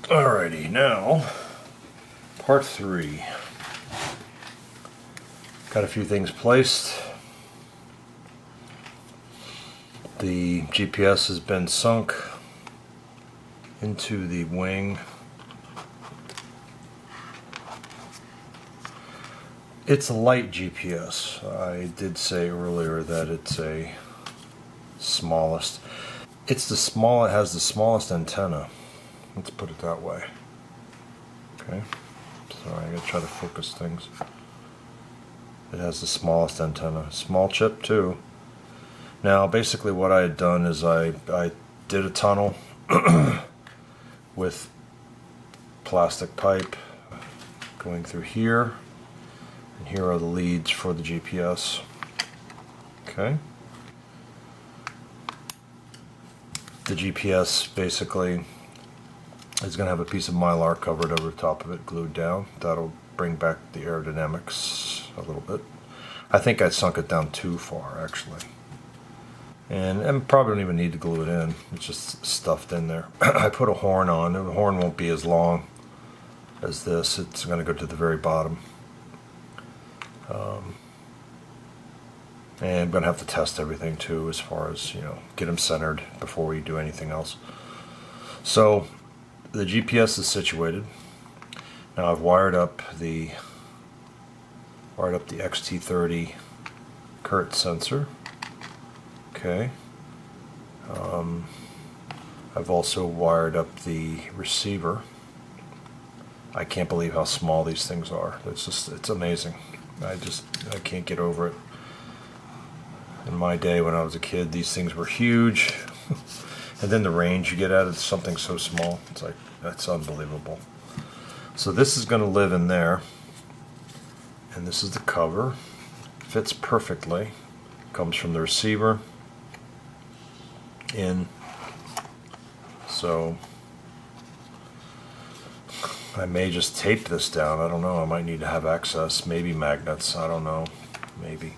Alrighty, now part 3. Got a few things placed. The GPS has been sunk into the wing. It's a light GPS. I did say earlier that it's a smallest. It has the smallest antenna. Let's put it that way. Okay. Sorry, I gotta try to focus things. It has the smallest antenna. Small chip too. Now basically what I had done is I did a tunnel with plastic pipe going through here. And here are the leads for the GPS. Okay. The GPS basically is going to have a piece of mylar covered over the top of it, glued down. That'll bring back the aerodynamics a little bit. I think I sunk it down too far actually. And probably don't even need to glue it in. It's just stuffed in there. I put a horn on. The horn won't be as long as this. It's going to go to the very bottom. And I'm going to have to test everything too, as far as, you know, get them centered before we do anything else. So the GPS is situated. Now I've wired up the XT-30 current sensor. Okay. I've also wired up the receiver. I can't believe how small these things are. It's amazing. I can't get over it. In my day when I was a kid, these things were huge. And then the range you get at is something so small. It's like, that's unbelievable. So this is going to live in there. And this is the cover. Fits perfectly. Comes from the receiver in. So I may just tape this down. I don't know. I might need to have access. Maybe magnets. I don't know. Maybe.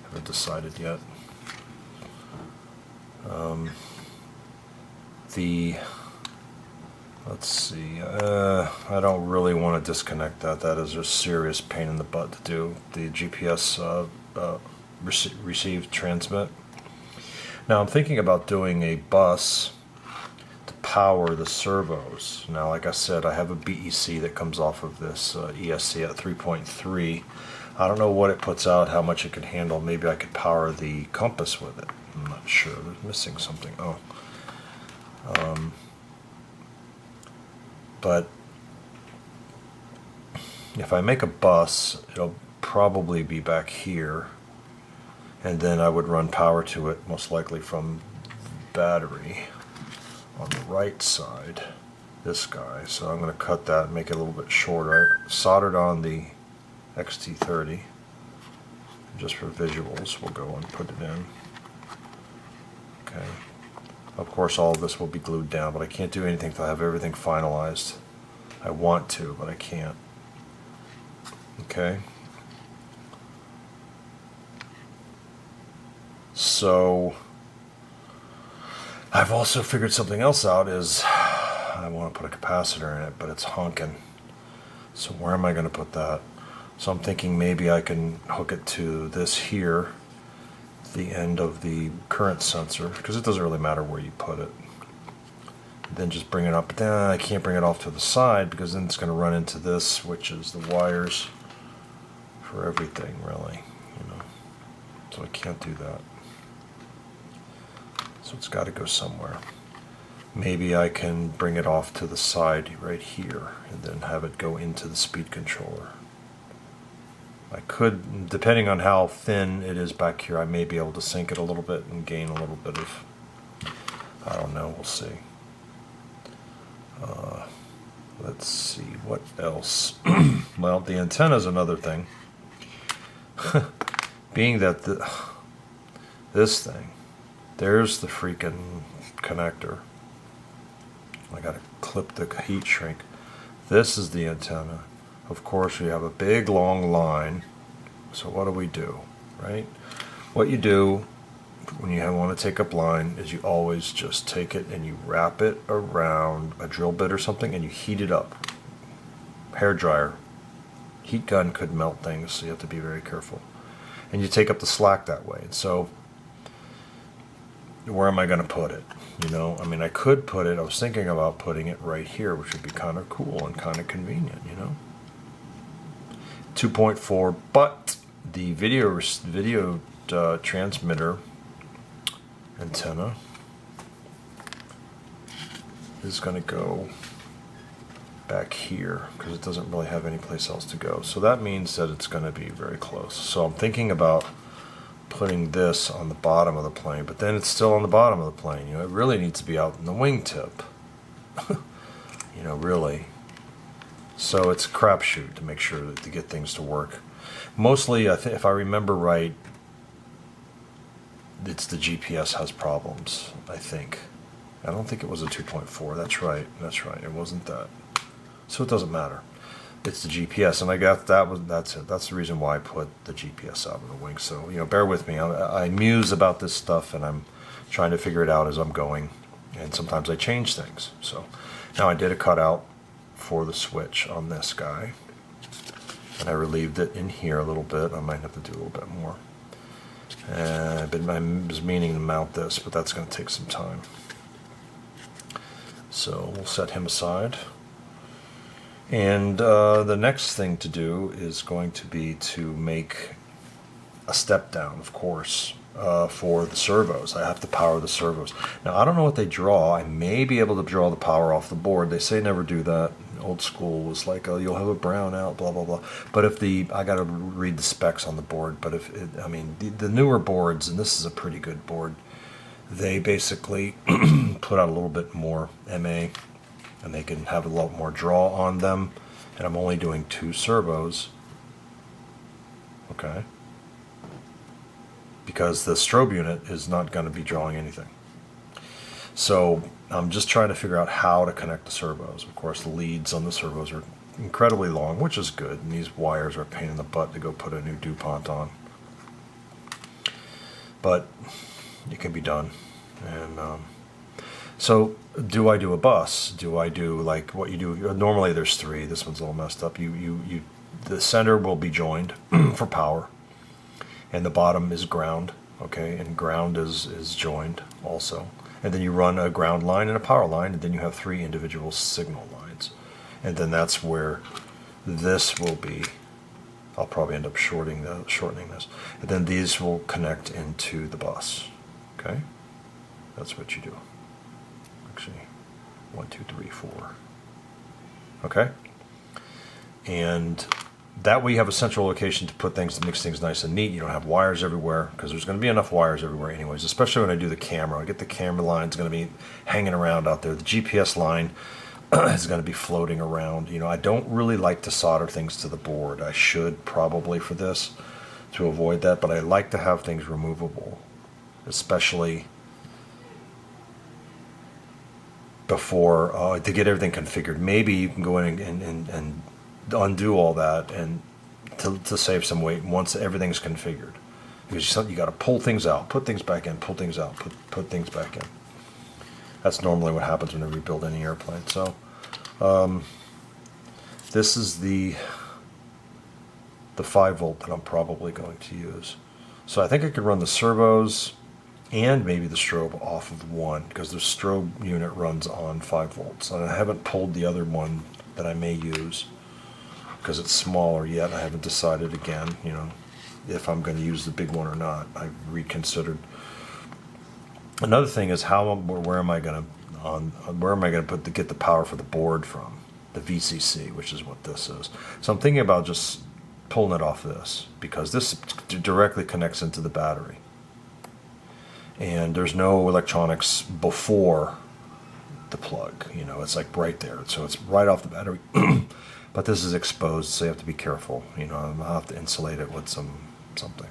Haven't decided yet. Let's see. I don't really want to disconnect that. That is a serious pain in the butt to do. The GPS receive transmit. Now I'm thinking about doing a bus to power the servos. Now, like I said, I have a BEC that comes off of this ESC at 3.3. I don't know what it puts out, how much it can handle. Maybe I could power the compass with it. I'm not sure. There's missing something. Oh. But if I make a bus, it'll probably be back here. And then I would run power to it, most likely from battery on the right side. This guy. So I'm going to cut that and make it a little bit shorter. I soldered on the XT-30. Just for visuals, we'll go and put it in. Okay. Of course, all of this will be glued down, but I can't do anything until I have everything finalized. I want to, but I can't. Okay. So I've also figured something else out. Is I want to put a capacitor in it, but it's honking. So where am I going to put that? So I'm thinking maybe I can hook it to this here, the end of the current sensor, because it doesn't really matter where you put it. Then just bring it up. But then I can't bring it off to the side because then it's going to run into this, which is the wires for everything, really. You know, so I can't do that. So it's got to go somewhere. Maybe I can bring it off to the side right here and then have it go into the speed controller. I could, depending on how thin it is back here, I may be able to sink it a little bit and gain a little bit of, I don't know, we'll see. Let's see, what else? Well, the antenna is another thing. Being that this thing, there's the freaking connector. I gotta clip the heat shrink. This is the antenna. Of course, we have a big long line. So what do we do, right? What you do when you want to take up line is you always just take it and you wrap it around a drill bit or something and you heat it up. Hair dryer. Heat gun could melt things, so you have to be very careful. And you take up the slack that way. And so, where am I going to put it? You know, I mean, I could put it, I was thinking about putting it right here, which would be kind of cool and kind of convenient, you know. 2.4, but the video transmitter antenna is going to go back here because it doesn't really have any place else to go. So that means that it's going to be very close. So I'm thinking about putting this on the bottom of the plane, but then it's still on the bottom of the plane. You know, it really needs to be out in the wingtip. You know, really. So it's a crapshoot to make sure that to get things to work. Mostly, I think, if I remember right, it's the GPS has problems, I think. I don't think it was a 2.4. That's right. That's right. It wasn't that. So it doesn't matter. It's the GPS, and I got that's it. That's the reason why I put the GPS out of the wing. So, you know, bear with me. I muse about this stuff, and I'm trying to figure it out as I'm going. And sometimes I change things. So now I did a cutout for the switch on this guy, and I relieved it in here a little bit. I might have to do a little bit more. I was meaning to mount this, but that's going to take some time. So we'll set him aside. And the next thing to do is going to be to make a step down, of course, for the servos. I have to power the servos. Now, I don't know what they draw. I may be able to draw the power off the board. They say never do that. Old school was like, oh, you'll have a brownout, blah, blah, blah. But if I got to read the specs on the board, but I mean, the newer boards, and this is a pretty good board, they basically put out a little bit more MA, and they can have a lot more draw on them. And I'm only doing 2 servos, okay? Because the strobe unit is not going to be drawing anything. So I'm just trying to figure out how to connect the servos. Of course, the leads on the servos are incredibly long, which is good. And these wires are a pain in the butt to go put a new DuPont on. But it can be done. And so do I do a bus? Do I do like what you do? Normally there's 3. This one's a little messed up. The center will be joined for power. And the bottom is ground, okay? And ground is joined also. And then you run a ground line and a power line, and then you have 3 individual signal lines. And then that's where this will be. I'll probably end up shortening this. And then these will connect into the bus, okay? That's what you do. Actually, 1, 2, 3, 4. Okay? And that way you have a central location to put things, to mix things nice and neat. You don't have wires everywhere, because there's going to be enough wires everywhere anyways, especially when I do the camera. I get the camera line, it's going to be hanging around out there. The GPS line is going to be floating around. You know, I don't really like to solder things to the board. I should probably for this to avoid that, but I like to have things removable, especially before, to get everything configured. Maybe you can go in and undo all that and to save some weight once everything's configured, because you got to pull things out, put things back in, pull things out, put things back in. That's normally what happens whenever you build any airplane. So this is the 5 volt that I'm probably going to use. So I think I could run the servos and maybe the strobe off of 1, because the strobe unit runs on 5 volts, and I haven't pulled the other one that I may use because it's smaller yet. I haven't decided again, you know, if I'm going to use the big one or not. I've reconsidered. Another thing is where am I going to get the power for the board from? The VCC, which is what this is. So I'm thinking about just pulling it off this, because this directly connects into the battery. And there's no electronics before the plug, you know, it's like right there. So it's right off the battery. But this is exposed, so you have to be careful. You know, I'll have to insulate it with something.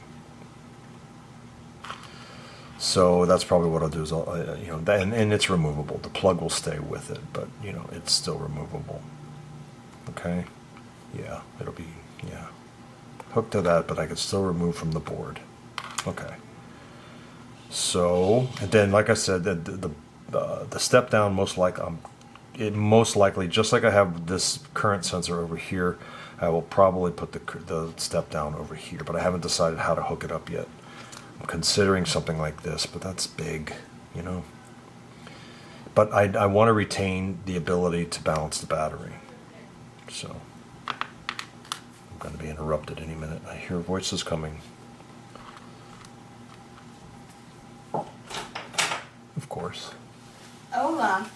So that's probably what I'll do is you know, and it's removable. The plug will stay with it, but you know, it's still removable. Okay, yeah, it'll be hooked to that, but I could still remove from the board. Okay, So, and then like I said, the step down most likely, just like I have this current sensor over here, I will probably put the step down over here, but I haven't decided how to hook it up yet. I'm considering something like this, but that's big, you know. But I want to retain the ability to balance the battery. So I'm going to be interrupted any minute. I hear voices coming. Of course. Hola.